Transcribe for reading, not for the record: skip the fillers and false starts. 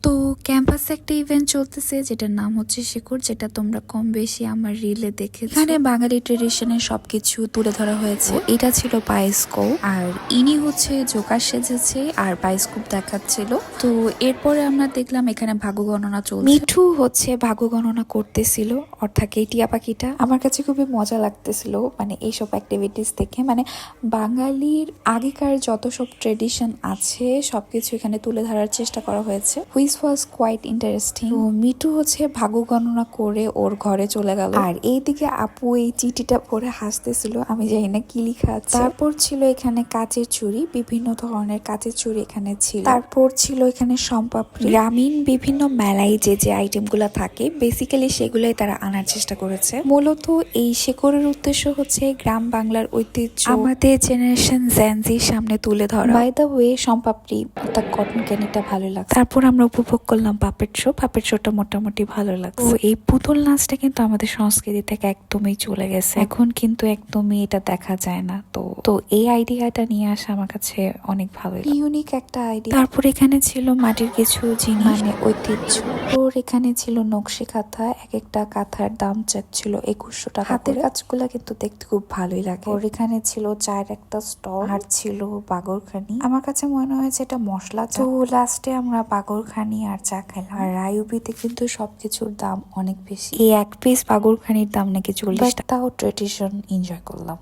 তো ক্যাম্পাসে একটা ইভেন্ট চলতেছে যেটার নাম হচ্ছে শিকড়, যেটা তোমরা কম বেশি আমার রিলে দেখেছো। এখানে বাঙালি ট্রেডিশনের সবকিছু তুলে ধরা হয়েছে। এটা ছিল বায়োস্কোপ, আর ইনি হচ্ছে জোকার সেজেছে আর বায়োস্কোপ দেখাচ্ছিল। তো এরপরে আমরা দেখলাম এখানে ভাগ্য গণনা চলছে। মিঠু হচ্ছে ভাগ্য গণনা করতেছিল, অর্থাৎ এই টিয়া পাখিটা। আমার কাছে খুবই মজা লাগতেছিল মানে এইসব অ্যাক্টিভিটিস দেখে। মানে বাঙালির আগেকার যত সব ট্রেডিশন আছে সবকিছু এখানে তুলে ধরার চেষ্টা করা হয়েছে, which was quite interesting. Mithu হচ্ছে ভাগ্য গণনা করে ওর ঘরে চলে গেল, আর এইদিকে আপু এই চিঠিটা পড়ে হাসতেছিল, আমি জানি না কি লেখা আছে। তারপর ছিল এখানে কাচের চুড়ি, বিভিন্ন ধরনের কাচের চুড়ি এখানে ছিল। তারপর ছিল এখানে সম্পাপড়ি। গ্রামীণ বিভিন্ন মেলায় যে যে আইটেম গুলা থাকে বেসিক্যালি সেগুলাই তারা আনার চেষ্টা করেছে। মূলত এই শেকড়ের উদ্দেশ্য হচ্ছে গ্রাম বাংলার ঐতিহ্য আমাদের জেনারেশন জেনজির সামনে তুলে ধরা। বাই দ্য ওয়ে সম্পাপড়ি অর্থাৎ কটন ক্যান্ডিটা ভালো লাগছে। তারপর আমরা উপভোগ করলাম পাপেট শো। পাপেট শোটা মোটামুটি ভালো লাগছে। তো এই পুতুল নাচটা কিন্তু আমাদের সংস্কৃতি থেকে একদমই চলে গেছে, এখন কিন্তু একদমই এটা দেখা যায় না। তো এই আইডিয়াটা নিয়ে আসা আমার কাছে অনেক ভালো, ইউনিক একটা আইডিয়া। তারপর এখানে ছিল মাটির কিছু জিনিস মানে ঐতিহ্য। ওর এখানে ছিল নকশি কাঁথা, এক একটা কাঁথার দাম চাচ্ছিল 2100 টাকা। হাতের কাজগুলা কিন্তু দেখতে খুব ভালোই লাগে। ওর এখানে ছিল চায়ের একটা স্টল, আর ছিল বাগরখানি। আমার কাছে মনে হয়েছে এটা মশলা চা। তো লাস্টে আমরা বাগরখানি আর চা খেলাম। আর রায়ুবিতে কিন্তু সবকিছুর দাম অনেক বেশি। এই এক পিস বাগরখানির দাম নাকি 40 টাকা। তাও ট্রেডিশন এনজয় করলাম।